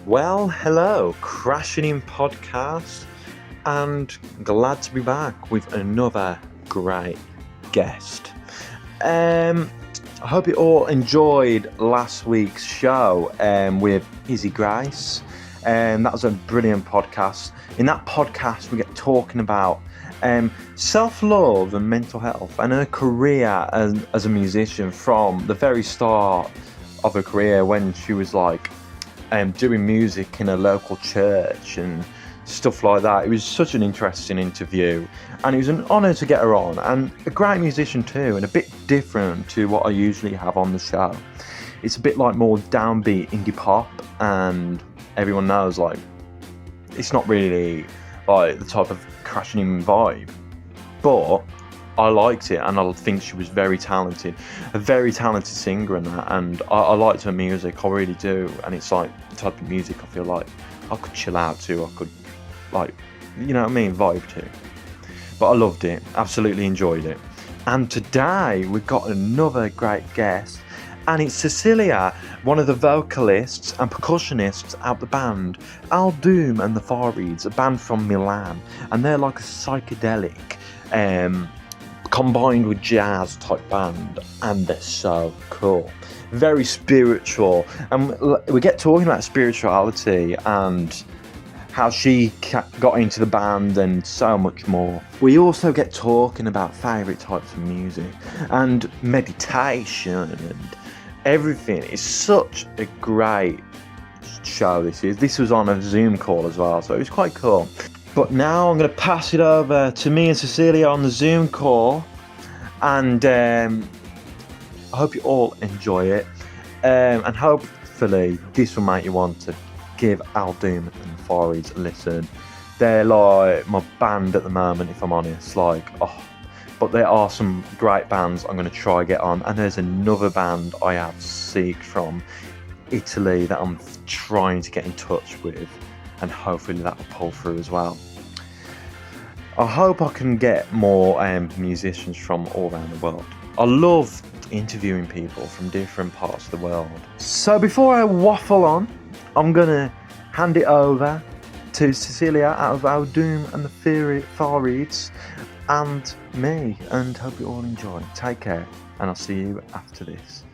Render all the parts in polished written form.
Well, hello, Crashing In podcast, and glad to be back with another great guest. I hope you all enjoyed last week's show with Izzy Grace. That was a brilliant podcast. In that podcast, we get talking about self-love and mental health and her career as a musician from the very start of her career, when she was like doing music in a local church and stuff like that. It was such an interesting interview, and it was an honour to get her on, and a great musician too, and a bit different to what I usually have on the show. It's a bit like more downbeat indie pop, and everyone knows like it's not really like the type of Crashing In vibe, but I liked it, and I think she was very talented, a very talented singer and that, and I liked her music, I really do, and it's like the type of music I feel like I could chill out to, I could, like, you know what I mean, vibe to. But I loved it, absolutely enjoyed it. And today we've got another great guest, and it's Cecilia, one of the vocalists and percussionists out the band Doum The Faryds, a band from Milan, and they're like a psychedelic combined with jazz type band, and they're so cool, very spiritual, and we get talking about spirituality and how she got into the band and so much more. We also get talking about favourite types of music and meditation and everything. It's such a great show this was on a Zoom call as well, so it was quite cool. But now I'm going to pass it over to me and Cecilia on the Zoom call, and I hope you all enjoy it, and hopefully this will make you want to give Doum The Faryds a listen. They're like my band at the moment, if I'm honest, but there are some great bands I'm going to try get on, and there's another band I have seeked from Italy that I'm trying to get in touch with, and hopefully that will pull through as well. I hope I can get more musicians from all around the world. I love interviewing people from different parts of the world. So before I waffle on, I'm going to hand it over to Cecilia out of Doum The Faryds and me, and hope you all enjoy. Take care, and I'll see you after this.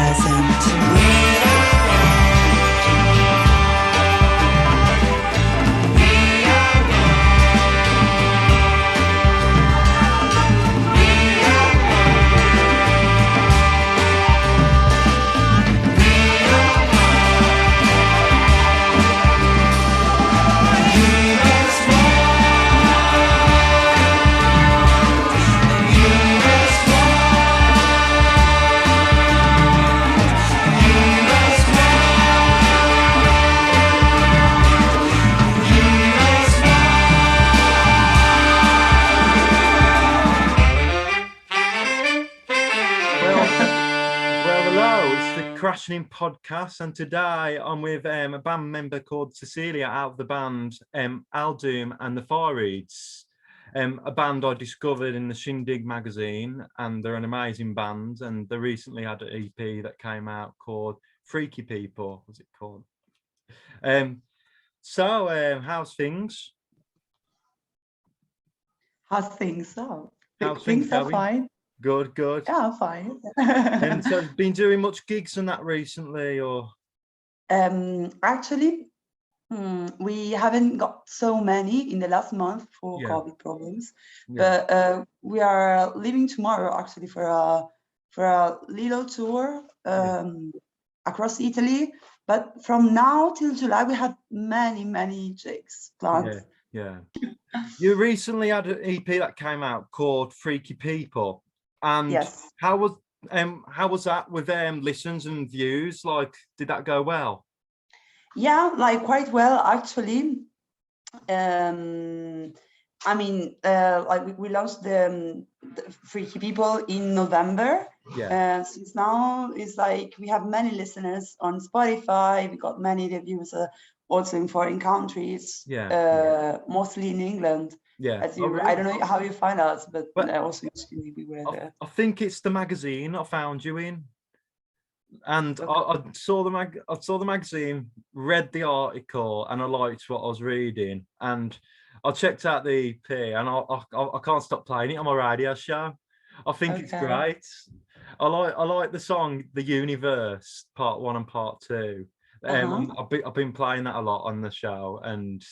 present. Crashing In podcast, and today I'm with a band member called Cecilia out of the band Doum and The Faryds, a band I discovered in the Shindig magazine, and they're an amazing band, and they recently had an EP that came out called Freaky People, was it called? So how's things? How's things? Oh, How's things are fine. Good. Yeah, fine. And so been doing much gigs and that recently, or? Actually, we haven't got so many in the last month for COVID problems, but we are leaving tomorrow actually for a little tour across Italy. But from now till July, we have many gigs planned. Yeah. You recently had an EP that came out called Freaky People. And how was that with listens and views? Like, did that go well? Yeah, like quite well actually. I mean, like we launched the Freaky People in November. Since now it's like we have many listeners on Spotify. We got many reviews also in foreign countries. Mostly in England. I don't know how you find us, but also we were there. I think it's the magazine I found you in, and I saw the magazine, read the article, and I liked what I was reading, and I checked out the EP, and I can't stop playing it on my radio show. I think it's great. I like the song "The Universe" Part 1 and Part 2. I've been playing that a lot on the show, and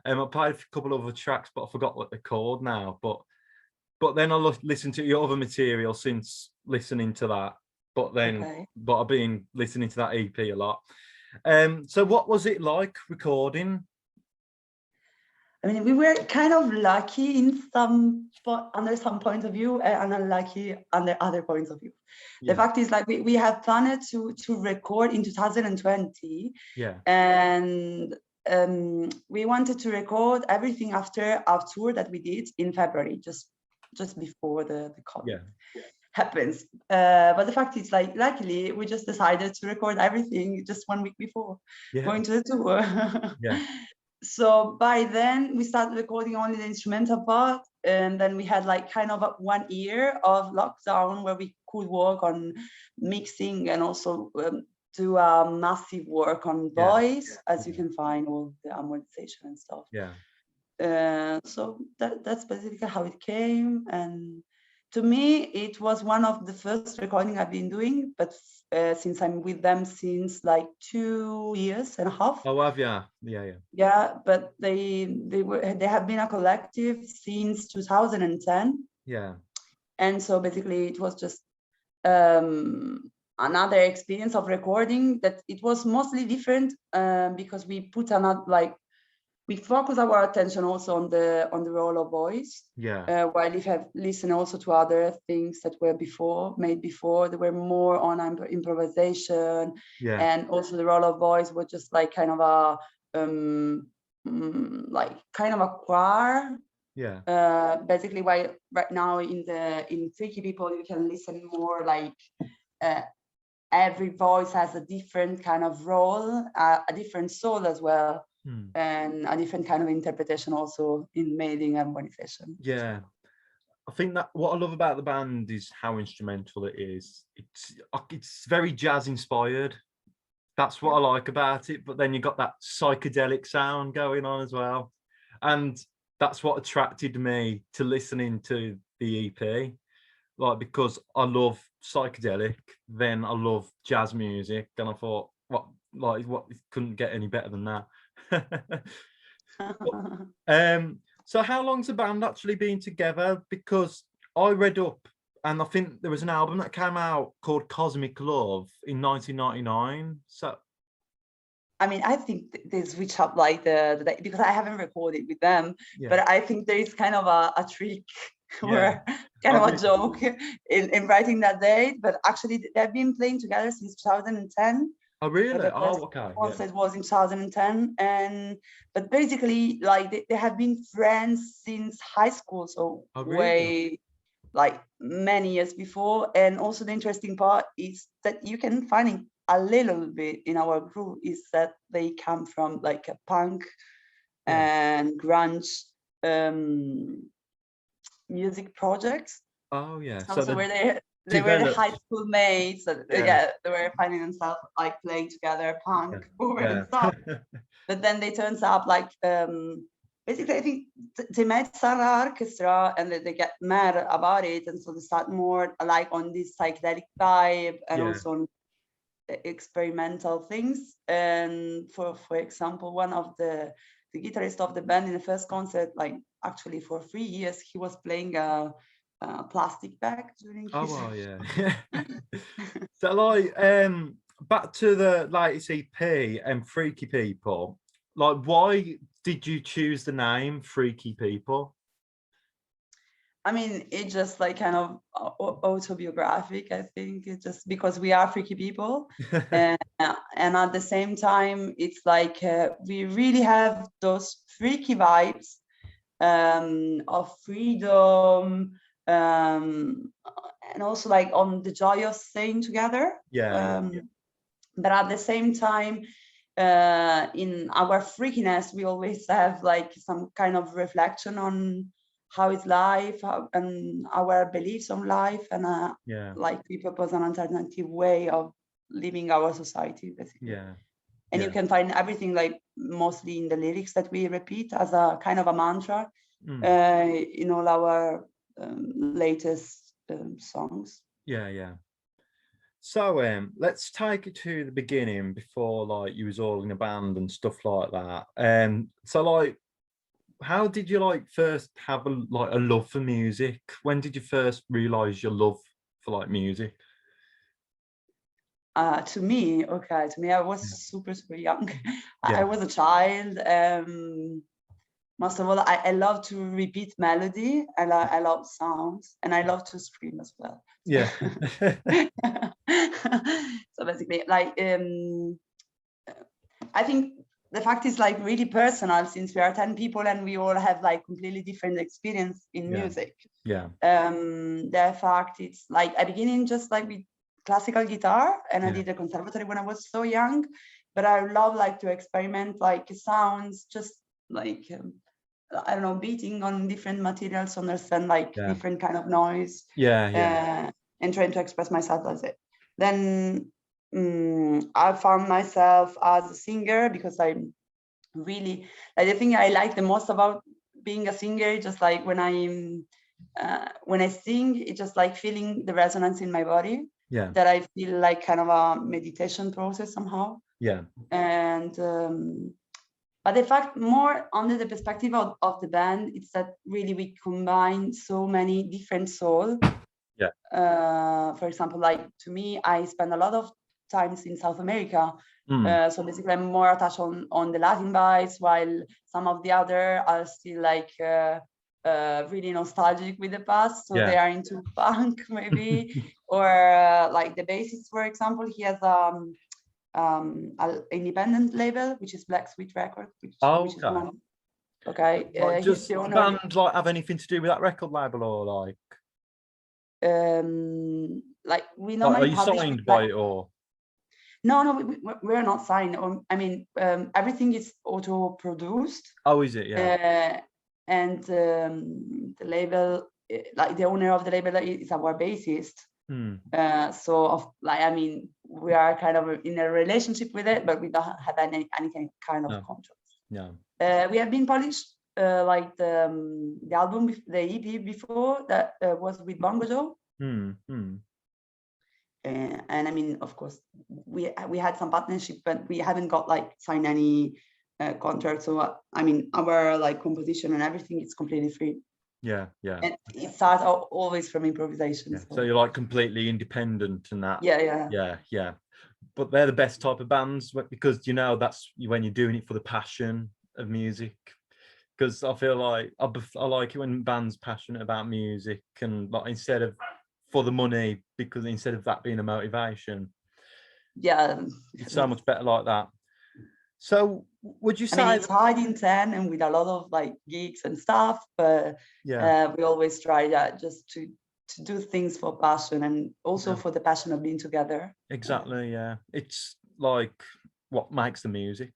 I played a couple of other tracks, but I forgot what they're called now. But then I listened to your other material since listening to that. But I've been listening to that EP a lot. So what was it like recording? I mean, we were kind of lucky under some point of view, and unlucky under other points of view. The fact is, like, we had planned to record in 2020, and we wanted to record everything after our tour that we did in February, just before the COVID happens. But the fact is, like, luckily we just decided to record everything just 1 week before going to the tour. So by then we started recording only the instrumental part, and then we had like kind of 1 year of lockdown where we could work on mixing and also do massive work on voice, as you can find all the amortization and stuff. So that's basically how it came, and to me it was one of the first recording I've been doing, but since I'm with them since like 2.5 years. Oh, have you? Yeah, but they have been a collective since 2010. And so basically it was just another experience of recording that it was mostly different because we put we focus our attention also on the role of voice. While if I've listened also to other things that were made before, they were more on improvisation, and also the role of voice was just like kind of a choir. Basically, why right now in Freaky People you can listen more like every voice has a different kind of role, a different soul as well. And a different kind of interpretation also in mating harmonization. I think that what I love about the band is how instrumental it is. It's very jazz inspired. That's what I like about it. But then you got that psychedelic sound going on as well, and that's what attracted me to listening to the EP. like because I love psychedelic, then I love jazz music, and I thought, what it couldn't get any better than that. So how long's the band actually been together? Because I read up, and I think there was an album that came out called Cosmic Love in 1999. So I mean, I think they switch up like the because I haven't recorded with them, yeah, but I think there is kind of a trick yeah, or kind of a joke in writing that date. But actually, they've been playing together since 2010. Oh really? The first Okay. concert was in 2010, but basically, like they have been friends since high school, so Really? way like many years before. And also the interesting part is that you can find it a little bit in our group is that they come from like a punk and grunge music projects. Oh yeah. So where they were the high school mates. They were finding themselves like playing together punk and stuff. But then they turns up like basically I think they met Sarah Orchestra and they get mad about it, and so they start more like on this psychedelic vibe and also on experimental things. And for example, one of the guitarist of the band in the first concert, like actually for 3 years, he was playing a plastic bag during his... Oh yeah. So like back to the latest EP and Freaky People, like why did you choose the name Freaky People? I mean, it's just like kind of autobiographic. I think it's just because we are freaky people, and at the same time, it's like we really have those freaky vibes of freedom, and also like on the joy of staying together. But at the same time, in our freakiness, we always have like some kind of reflection on how is life and our beliefs on life, and like we propose an alternative way of living our society, basically. And you can find everything like mostly in the lyrics that we repeat as a kind of a mantra in all our latest songs. So let's take it to the beginning before like you was all in a band and stuff like that. So like how did you like first have a love for music? When did you first realize your love for like music? To me, I was super young. I was a child. Most of all, I love to repeat melody. I love sounds, and I love to scream as well. So basically, like I think the fact is like really personal, since we are 10 people and we all have like completely different experience in music. The fact it's like I beginning just like with classical guitar, and I did a conservatory when I was so young, but I love like to experiment like sounds, just like I don't know, beating on different materials, understand like different kind of noise, and trying to express myself as it. Then I found myself as a singer, because I'm really like the thing I like the most about being a singer, just like when I sing, it's just like feeling the resonance in my body, that I feel like kind of a meditation process somehow. And but the fact, more under the perspective of the band, it's that really we combine so many different souls. For example, like to me, I spend a lot of times in South America. So basically I'm more attached on the Latin vibes, while some of the other are still like really nostalgic with the past. So they are into punk maybe, or like the bassist, for example, he has an independent label, which is Black Sweet Records. Which is one. Like, does the band like have anything to do with that record label, or like we normally are you signed by it, or? No, we're not signed. I mean, everything is auto-produced. Oh, is it? And the label, like the owner of the label, is our bassist. So, I mean, we are kind of in a relationship with it, but we don't have any kind of contract. We have been published like the album, the EP before that was with Bongo Joe. And I mean, of course, we had some partnership, but we haven't got like signed any contract. So I mean, our like composition and everything is completely free. Yeah, yeah. And it starts always from improvisation. Yeah. So you're like completely independent and that. Yeah. Yeah. But they're the best type of bands because you know that's when you're doing it for the passion of music. Because I feel like I like it when bands passionate about music and like instead of for the money, because instead of that being a motivation, it's so much better like that. So would you say it's hard in 10 and with a lot of like gigs and stuff, but we always try that just to do things for passion and also for the passion of being together. Exactly, yeah. It's like what makes the music.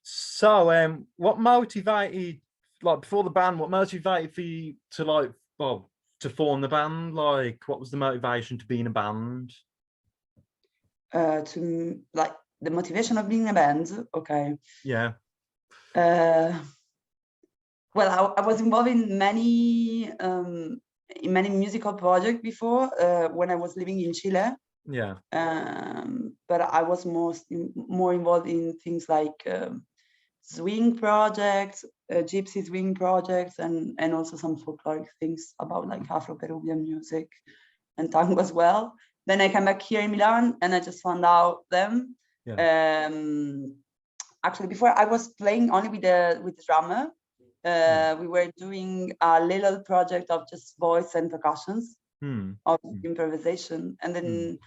So what motivated, like before the band, what motivated for you to like to form the band? Like what was the motivation to be in a band? To like the motivation of being in a band, okay. Yeah. Well, I was involved in many musical projects before when I was living in Chile. Yeah. But I was more involved in things like swing projects, gypsy swing projects, and also some folkloric things about like Afro-Peruvian music and tango as well. Then I came back here in Milan and I just found out them. Yeah. Actually, before I was playing only with the drummer. We were doing a little project of just voice and percussions of improvisation, and then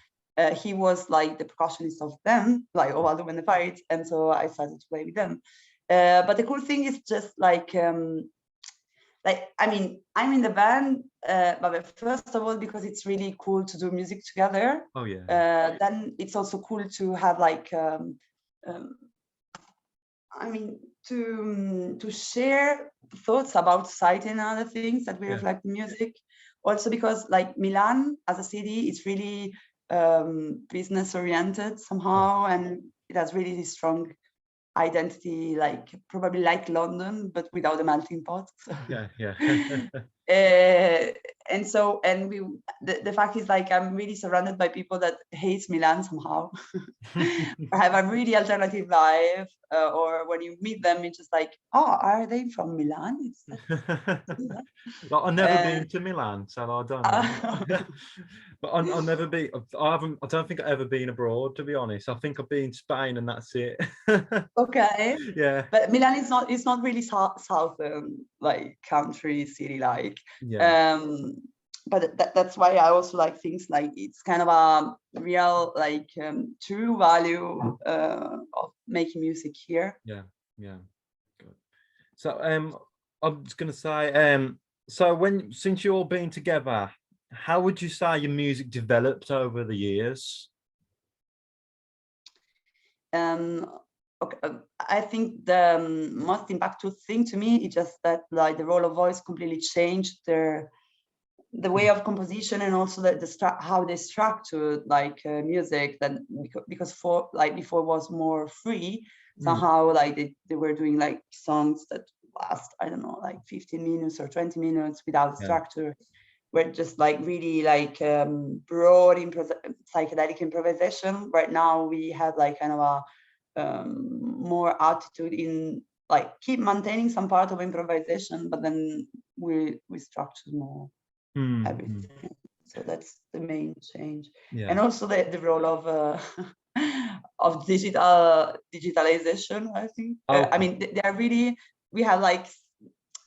he was like the percussionist of them, like Doum The Faryds, and so I started to play with them. But the cool thing is just like I mean, I'm in the band, but first of all because it's really cool to do music together. Oh yeah. Then it's also cool to have like I mean, to share thoughts about society and other things that we reflect in music. Also because like Milan as a city, it's really business oriented somehow, and it has really strong identity, like probably like London, but without the melting pot. So. Yeah. And the fact is like I'm really surrounded by people that hate Milan somehow, or have a really alternative life, or when you meet them, it's just like, oh, are they from Milan? Like, I've never been to Milan, so I don't know. But I'll never be. I don't think I've ever been abroad, to be honest. I think I've been in Spain, and that's it. Okay. Yeah. But Milan is not. It's not really southern like country city like. Yeah. But that's why I also like things like it's kind of a real like true value of making music here. Yeah. Good. So I was gonna say so since you're being together, how would you say your music developed over the years? Okay, I think the most impactful thing to me is just that like the role of voice completely changed the way of composition, and also how they structured like music. Then because before was more free somehow, like they were doing like songs that last, I don't know, like 15 minutes or 20 minutes without structure. We're just like really like broad psychedelic improvisation. Right now we have like kind of a more attitude in like keep maintaining some part of improvisation, but then we structure more everything. So that's the main change. And also the role of digitalization, I think. I mean, they are really, we have like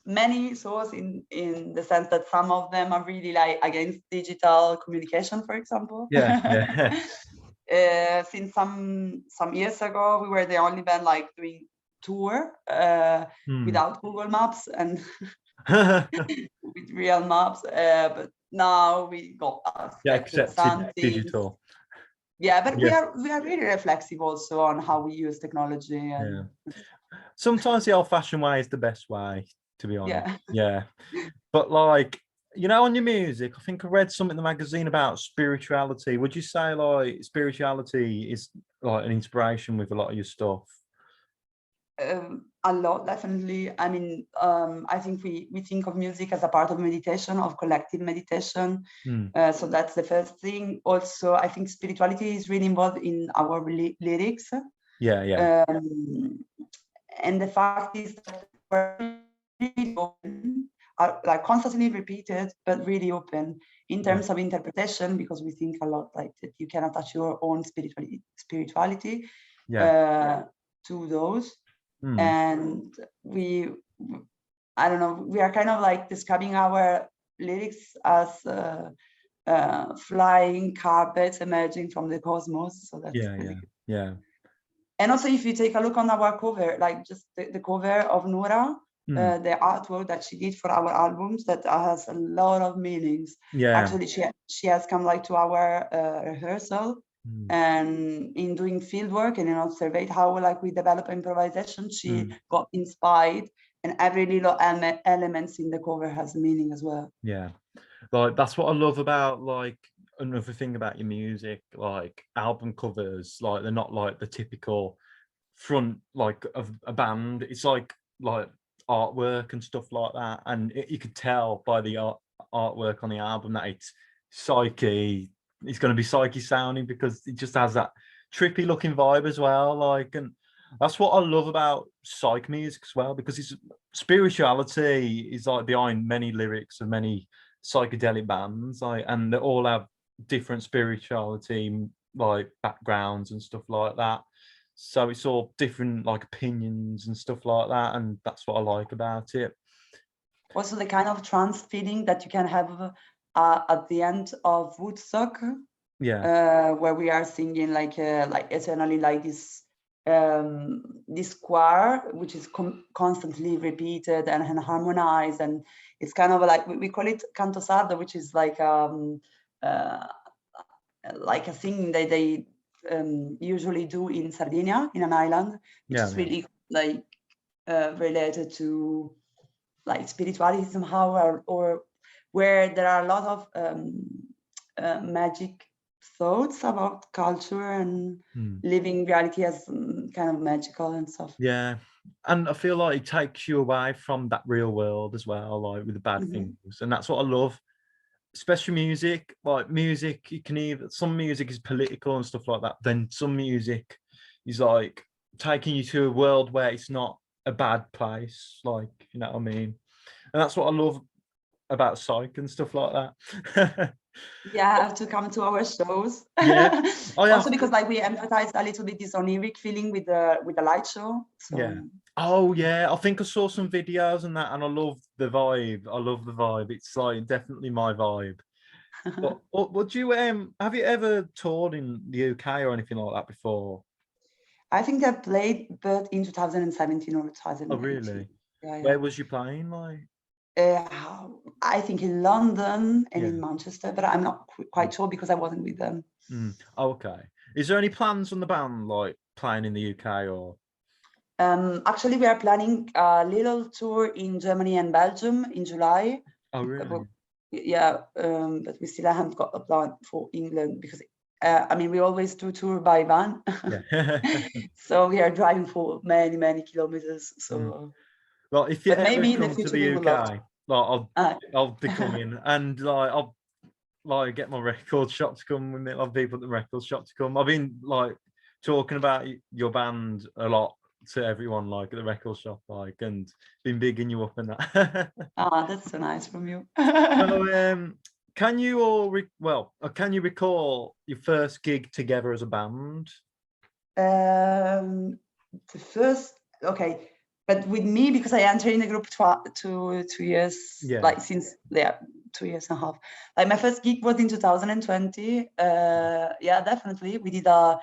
many sources in the sense that some of them are really like against digital communication, for example. Since some years ago, we were the only band like doing tour without Google Maps and with real maps. But now we got accepted digital. Yeah, but we are really reflexive also on how we use technology. And sometimes the old-fashioned way is the best way, to be honest. Yeah. But like, you know, on your music, I think I read something in the magazine about spirituality. Would you say like spirituality is like an inspiration with a lot of your stuff? A lot, definitely. I mean, I think we think of music as a part of meditation, of collective meditation. So that's the first thing. Also, I think spirituality is really involved in our lyrics. Yeah. And the fact is that we're really open, are like constantly repeated, but really open in terms of interpretation, because we think a lot like that you can attach your own spirituality to those. And I don't know, we are kind of like describing our lyrics as flying carpets emerging from the cosmos. So that's really good. Yeah. And also, if you take a look on our cover, like just the cover of Nora, the artwork that she did for our albums, that has a lot of meanings. Actually, she has come like to our rehearsal, and in doing field work and in observing how like we develop improvisation, she got inspired, and every little elements in the cover has meaning as well. Yeah, like that's what I love about like another thing about your music, like album covers, like they're not like the typical front like of a band. It's like artwork and stuff like that, and you could tell by the artwork on the album that it's psyche. It's going to be psyche sounding because it just has that trippy looking vibe as well. Like, and that's what I love about psych music as well, because it's spirituality is like behind many lyrics of many psychedelic bands, like, and they all have different spirituality like backgrounds and stuff like that. So it's all different like opinions and stuff like that, and that's what I like about it. Also, the kind of trance feeling that you can have at the end of Woodstock, where we are singing like eternally, like this choir, which is constantly repeated and harmonized, and it's kind of like we call it canto sardo, which is like a singing that they usually do in Sardinia, in an island, which is really like related to like spirituality somehow, or where there are a lot of magic thoughts about culture and living reality as kind of magical and stuff. Yeah, and I feel like it takes you away from that real world as well, like with the bad things, and that's what I love. Especially music, like music, you can either, some music is political and stuff like that, then some music is like taking you to a world where it's not a bad place, like, you know what I mean? And that's what I love about psych and stuff like that. Yeah, I have to come to our shows. Also because like we emphasize a little bit this oniric feeling with the light show. So. Oh yeah, I think I saw some videos and that, and I love the vibe. I love the vibe. It's like definitely my vibe. But would you have you ever toured in the UK or anything like that before? I think I played, but in 2017 or 2018. Oh really? Yeah. Where was you playing, like? I think in London and in Manchester, but I'm not quite sure because I wasn't with them. Oh, okay. Is there any plans on the band like playing in the UK or? Actually, we are planning a little tour in Germany and Belgium in July. Oh really? But we still haven't got a plan for England because I mean we always do tour by van. So we are driving for many kilometers. So. Well, if you ever maybe come in the future to the UK, like I'll be coming and like I'll like get my record shop to come with me. I'll be at the record shop to come. I've been like talking about your band a lot to everyone, like at the record shop, like, and been bigging you up and that. That's so nice from you. So, can you can you recall your first gig together as a band? The first, okay. But with me, because I entered in the group 2 years, like since 2 years and a half. Like my first gig was in 2020. Definitely. We did a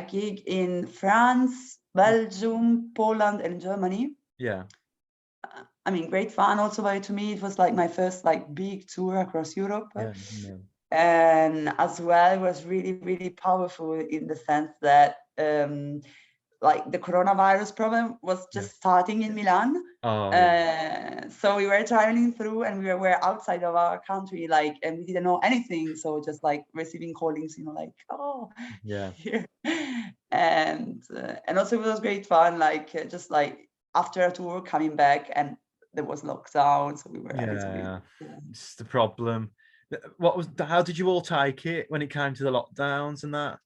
gig in France, Belgium, Poland, and Germany. Yeah. I mean, great fun also, but to me, it was like my first like big tour across Europe. And as well, it was really, really powerful in the sense that like the coronavirus problem was just starting in Milan. Oh, yeah. So we were traveling through, and we were outside of our country, like, and we didn't know anything. So just like receiving callings, like, oh, Yeah. here. And also it was great fun, like just like after a tour coming back, and there was lockdown, so we were a little bit. It's the problem. How did you all take it when it came to the lockdowns and that?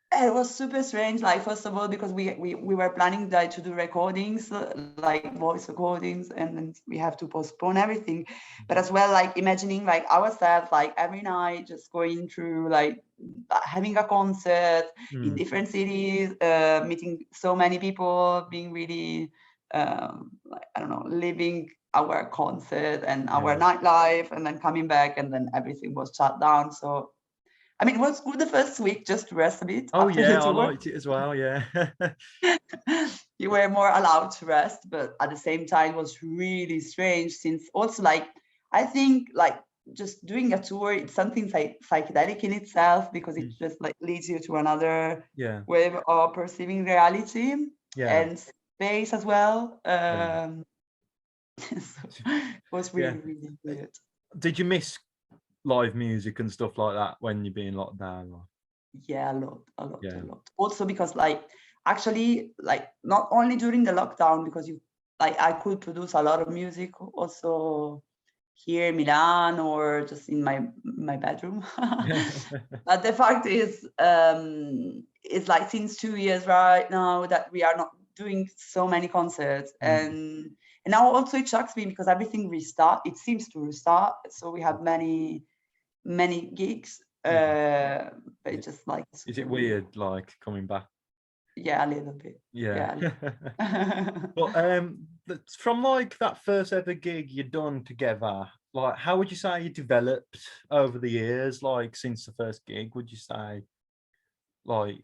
It was super strange, like first of all, because we were planning like to do recordings, like voice recordings, and then we have to postpone everything. But as well, like imagining like ourselves like every night just going through like having a concert in different cities, meeting so many people, being really like, I don't know, living our concert and our nightlife, and then coming back, and then everything was shut down. So I mean, it was good the first week just to rest a bit. Oh after yeah, the I tour. liked it as well. Yeah. You were more allowed to rest, but at the same time, it was really strange, since also like I think like just doing a tour, it's something like psychedelic in itself, because it just like leads you to another way of perceiving reality and space as well. So it was really, really good. Did you miss live music and stuff like that when you're being locked down? Yeah, a lot. Also because like actually like not only during the lockdown, because I could produce a lot of music also here in Milan or just in my bedroom. But the fact is it's like since 2 years right now that we are not doing so many concerts, and now also it shocks me because everything it seems to restart, so we have many gigs, but it's just like, is it weird like coming back? Yeah, a little bit. Well, from like that first ever gig you done together, like how would you say you developed over the years, like since the first gig? Would you say like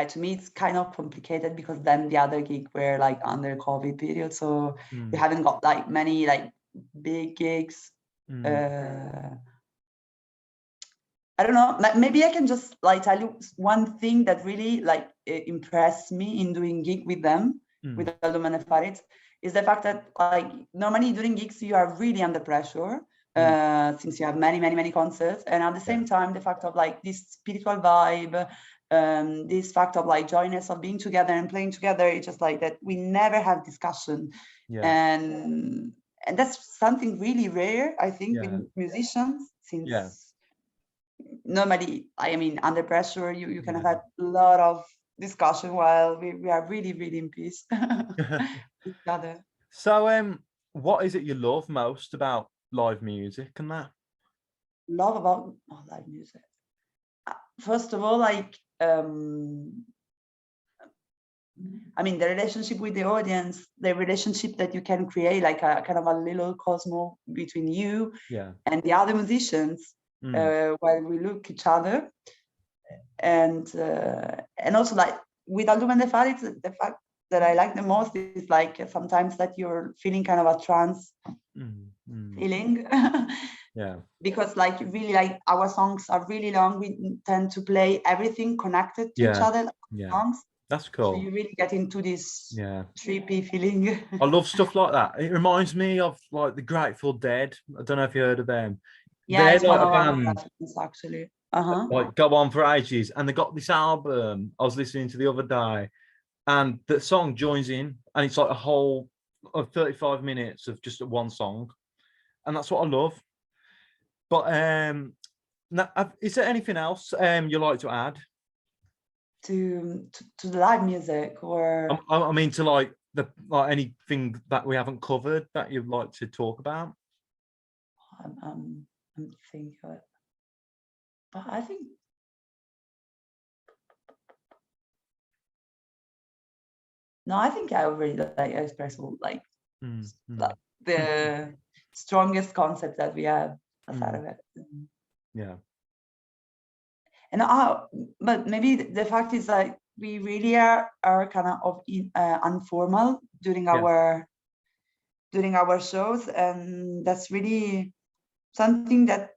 to me it's kind of complicated, because then the other gig were like under COVID period, so we haven't got like many like big gigs. I don't know, maybe I can just like tell you one thing that really like impressed me in doing gig with them, with the Doum The Faryds, is the fact that like normally during gigs you are really under pressure, since you have many concerts, and at the same time the fact of like this spiritual vibe, this fact of like joyness of being together and playing together, it's just like that we never have discussion, and that's something really rare, I think, with musicians, since normally, I mean, under pressure, you can have a lot of discussion while we are really in peace with each other. So, what is it you love most about live music and that? Love about live music. First of all, like, I mean, the relationship with the audience, the relationship that you can create, like a kind of a little cosmos between you and the other musicians. While we look each other, and also like with Doum The Faryds, the fact that I like the most is like sometimes that you're feeling kind of a trance feeling, because like really like our songs are really long. We tend to play everything connected to each other, like songs. That's cool. So you really get into this trippy feeling. I love stuff like that. It reminds me of like the Grateful Dead. I don't know if you heard of them. Yeah, it's like one of our references, actually. Like go on for ages, and they got this album I was listening to the other day, and the song joins in, and it's like a whole of 35 minutes of just one song, and that's what I love. But is there anything else you like to add to the live music, or I mean to like anything that we haven't covered that you'd like to talk about? I'm thinking of it, but I think I already like expressed like the strongest concept that we have aside of it. And but maybe the fact is like we really are kind of informal during our shows, and that's really something that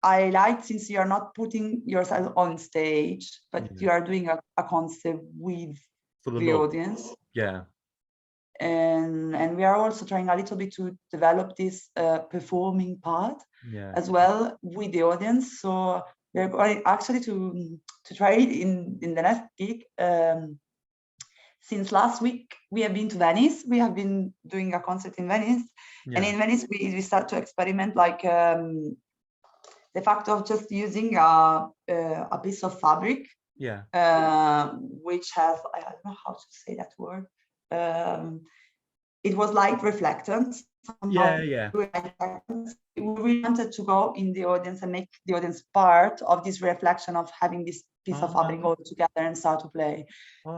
I like, since you are not putting yourself on stage, but you are doing a concert with the audience. Yeah. And we are also trying a little bit to develop this performing part as well with the audience. So we're going actually to try it in the next gig. Since last week, we have been to Venice. We have been doing a concert in Venice. And in Venice, we start to experiment like the fact of just using a piece of fabric, which has, I don't know how to say that word. It was light reflectance. We really wanted to go in the audience and make the audience part of this reflection of having this piece of fabric all together and start to play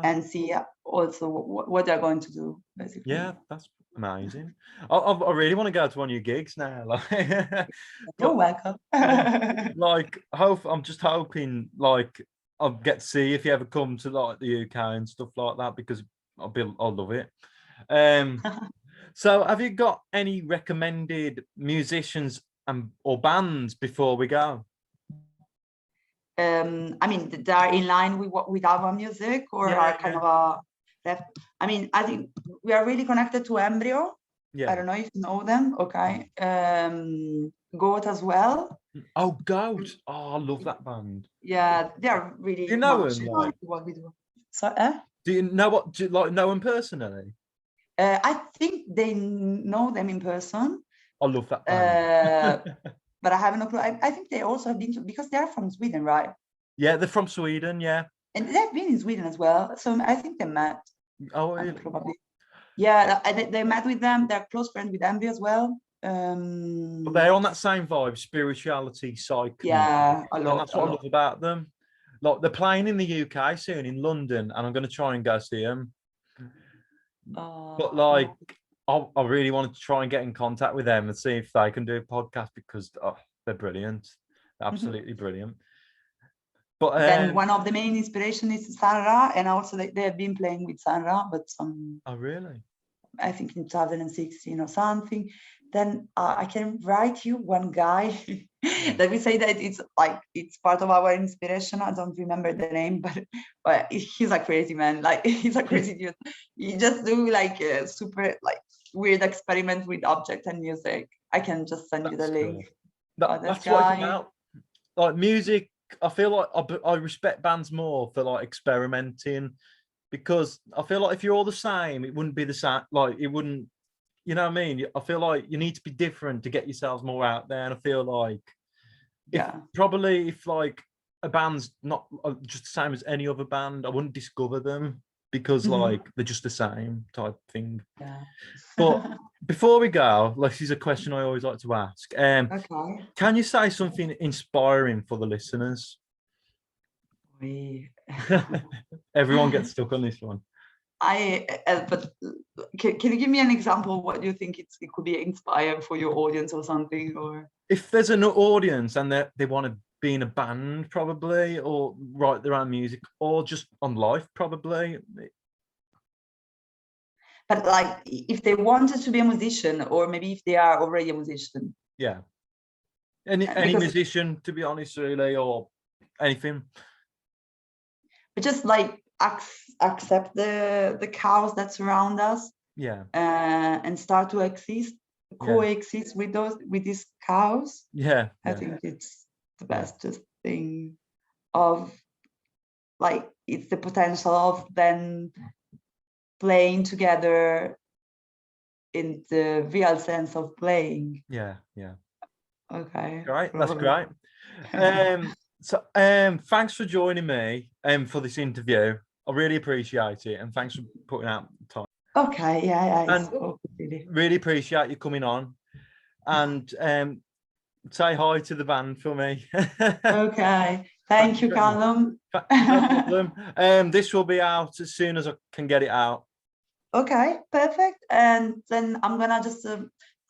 and see also what they're going to do, basically. Yeah, that's amazing. I really want to go to one of your gigs now. Like, you're welcome. Like, I'm just hoping, like, I'll get to see if you ever come to like the UK and stuff like that, because I'll love it. So have you got any recommended musicians or bands before we go? I mean, they are in line with our music, or are kind of I mean, I think we are really connected to Embryo. I don't know if you know them. Okay. Goat as well. Oh, Goat. Oh, I love that band. Yeah, they are really. Do you know them? Like, what we do. So, do you know know them personally? I think they know them in person. I love that band. But I have no clue. I think they also have been because they are from Sweden, right? Yeah, they're from Sweden. Yeah, and they've been in Sweden as well. So I think they met. Oh, really? Probably. Yeah, they met with them. They're close friends with Envy as well. But they're on that same vibe, spirituality, psych. Yeah, and that's what I love about them. Like, they're playing in the UK soon, in London, and I'm going to try and go see them. But like, I really wanted to try and get in contact with them and see if they can do a podcast, because they're brilliant, absolutely brilliant. But then one of the main inspirations is Sandra, and also they have been playing with Sandra, but oh, really? I think in 2016 or something. Then I can write you one guy that we say that it's part of our inspiration. I don't remember the name, but he's a crazy man. Like, he's a crazy dude. He just do like a super like weird experiment with object and music. I can just send you the link. That's what it's about. Like, music, I feel like I respect bands more for like experimenting, because I feel like if you're all the same, it wouldn't be the same. Like, it wouldn't, you know what I mean? I feel like you need to be different to get yourselves more out there. And I feel like if like a band's not just the same as any other band, I wouldn't discover them, because like they're just the same type thing. Yeah. But before we go, like, this is a question I always like to ask. Okay. Can you say something inspiring for the listeners? Everyone gets stuck on this one. But can you give me an example of what you think it could be inspiring for your audience or something? Or if there's an audience and they want to be in a band, probably, or write their own music, or just on life, probably. But like, if they wanted to be a musician, or maybe if they are already a musician. Yeah. Any musician, to be honest, really, or anything. But just like accept the chaos that surround us. Yeah. And start to coexist with this chaos. Yeah. I think it's the best thing of, like, it's the potential of then playing together in the real sense of playing. Yeah. Okay. Right, that's great. So thanks for joining me for this interview. I really appreciate it, and thanks for putting out time. Okay, yeah. And really appreciate you coming on, and say hi to the band for me. Okay, thank you, Callum. No problem. This will be out as soon as I can get it out. Okay, perfect. And then I'm gonna just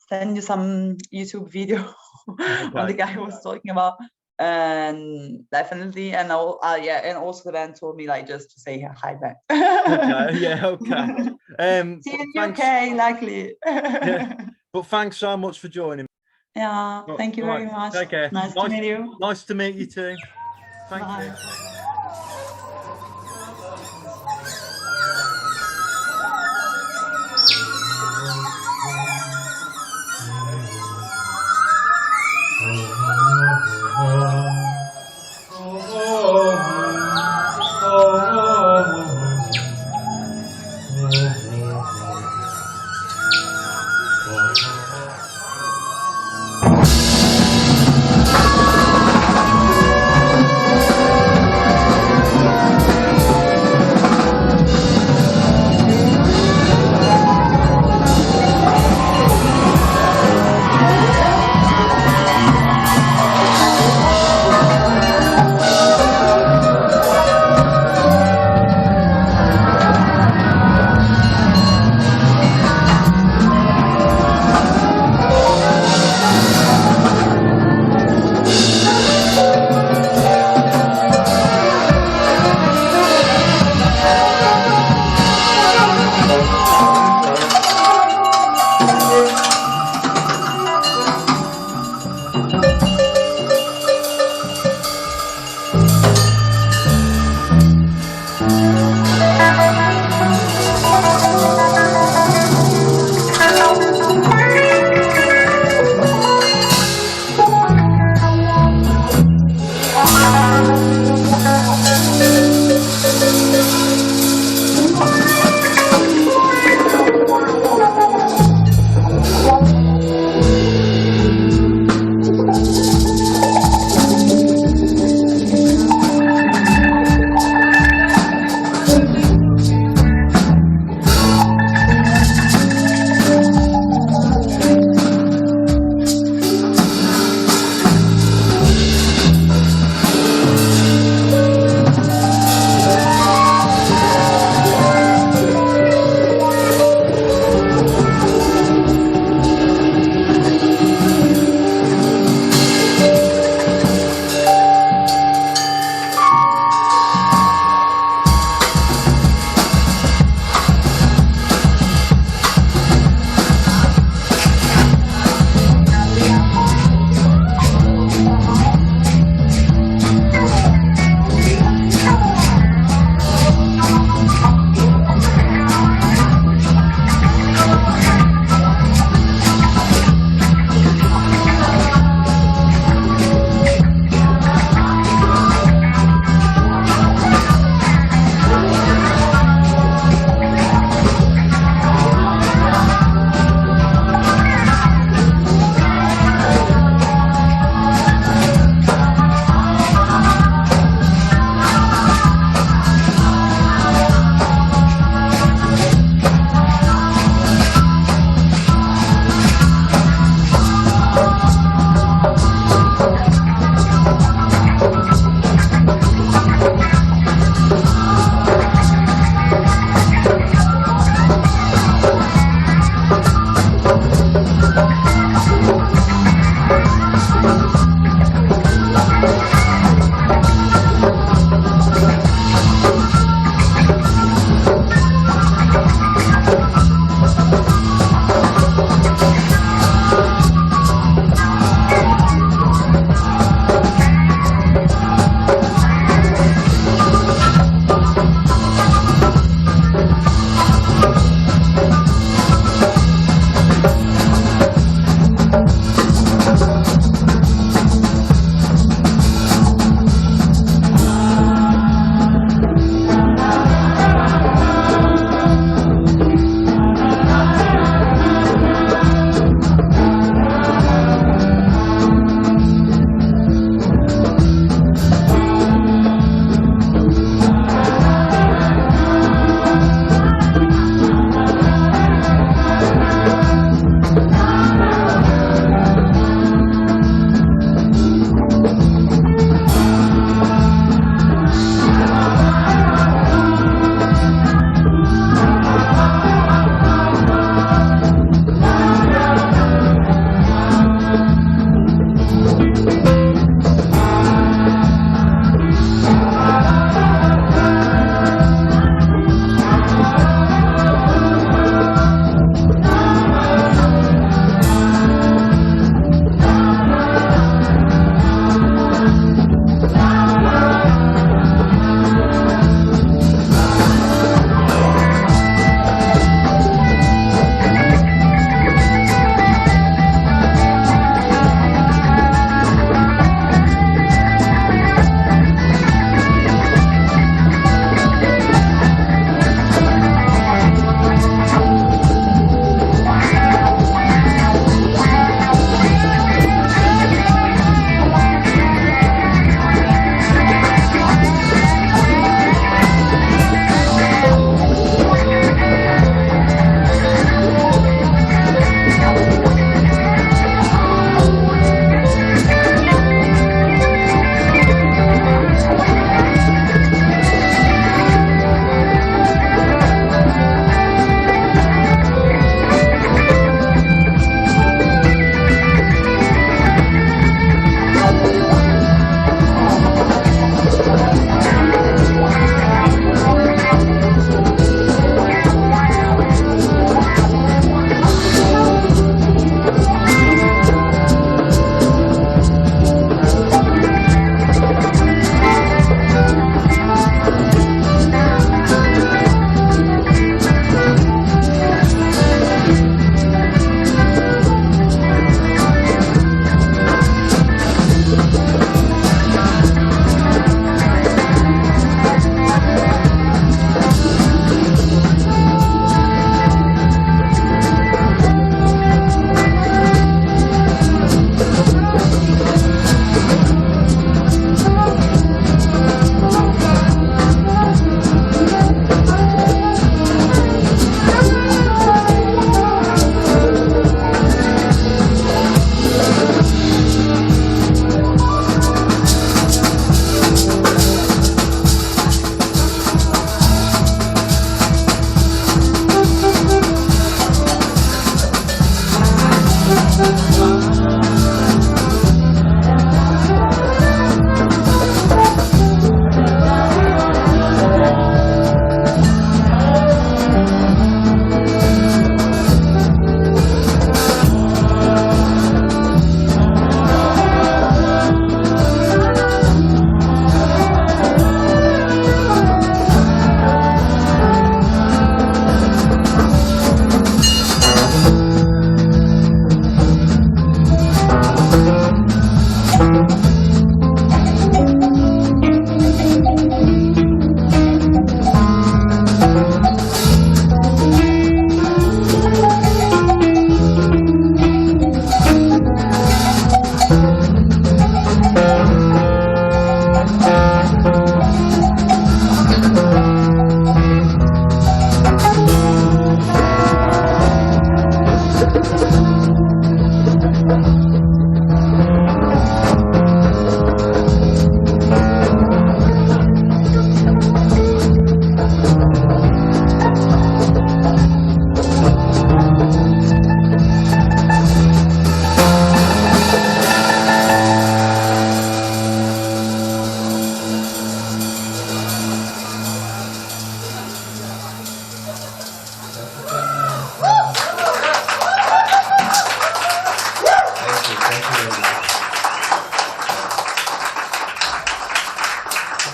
send you some YouTube video on the guy who was talking about. And definitely, and and also the band told me, like, just to say hi back. Okay. See you in UK, likely. Yeah. But thanks so much for joining me. Yeah, thank you very much. Take care. Nice to meet you. Nice to meet you too. Thank Bye. you.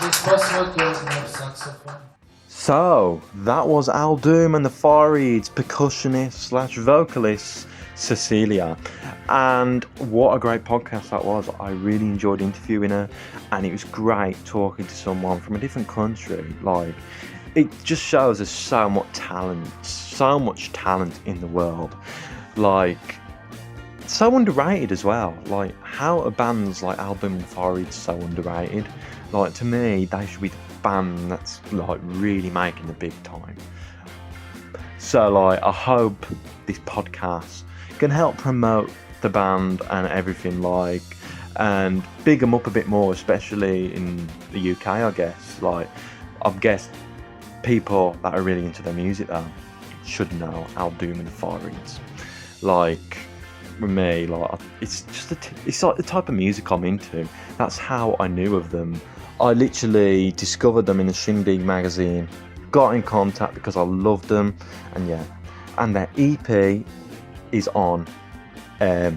it's possible to have saxophone. So that was Doum and the Faryds percussionist slash vocalist Cecilia, and what a great podcast that was. I really enjoyed interviewing her, and it was great talking to someone from a different country. Like, it just shows there's so much talent in the world. Like, so underrated as well. Like, how are bands like Doum and the Faryds so underrated? Like, to me, they should be the band that's like really making the big time. So like, I hope this podcast can help promote the band and everything, like, and big them up a bit more, especially in the UK, I guess. Like, I guess people that are really into their music though should know Doum and the Faryds. Like, with me, like, it's just it's like the type of music I'm into. That's how I knew of them. I literally discovered them in the Shindig magazine, got in contact because I loved them, and yeah, and their EP is on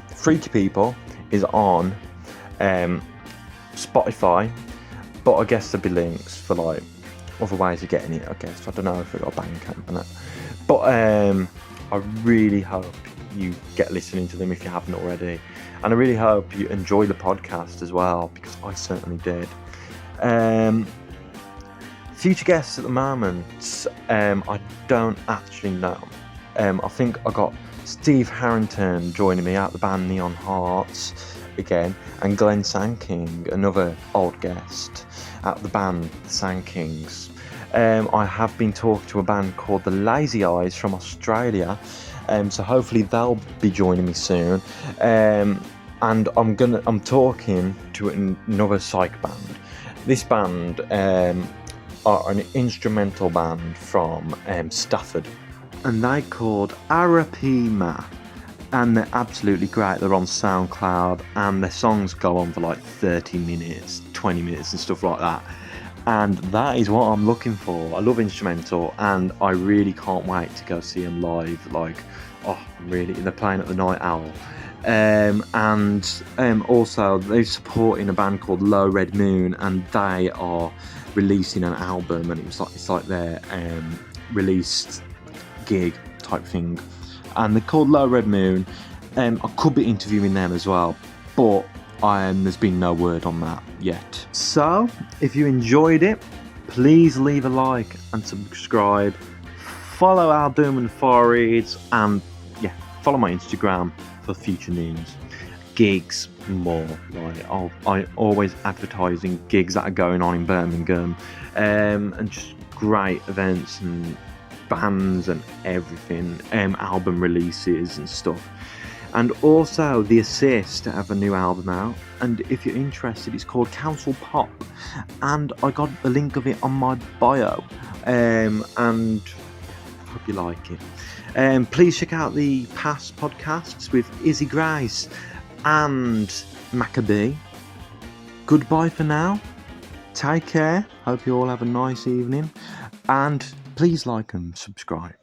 Freaky People is on Spotify, but I guess there'll be links for like other ways of getting it, I guess. I don't know if we've got a Bandcamp and that, but I really hope you get listening to them if you haven't already, and I really hope you enjoy the podcast as well, because I certainly did. Future guests at the moment, I don't actually know. I think I got Steve Harrington joining me out the band Neon Hearts again, and Glenn Sanking, another old guest at the band the Sankings. I have been talking to a band called the Lazy Eyes from Australia, so hopefully they'll be joining me soon. And I'm talking to another psych band. This band are an instrumental band from Stafford, and they're called Arapima, and they're absolutely great. They're on SoundCloud, and their songs go on for like 30 minutes, 20 minutes and stuff like that, and that is what I'm looking for. I love instrumental, and I really can't wait to go see them live. Like, they're playing at the Night Owl. And also they're supporting a band called Low Red Moon, and they are releasing an album, and it's like their released gig type thing, and they're called Low Red Moon. I could be interviewing them as well, but there's been no word on that yet. So if you enjoyed it, please leave a like and subscribe, follow Doum and the Faryds, and yeah, follow my Instagram for future news, gigs, more. Like, I always advertising gigs that are going on in Birmingham, and just great events and bands and everything, album releases and stuff. And also The Assist have a new album out, and if you're interested, it's called Council Pop, and I got the link of it on my bio, and hope you like it. Please check out the past podcasts with Izzy Grace and Maccabee. Goodbye for now. Take care. Hope you all have a nice evening. And please like and subscribe.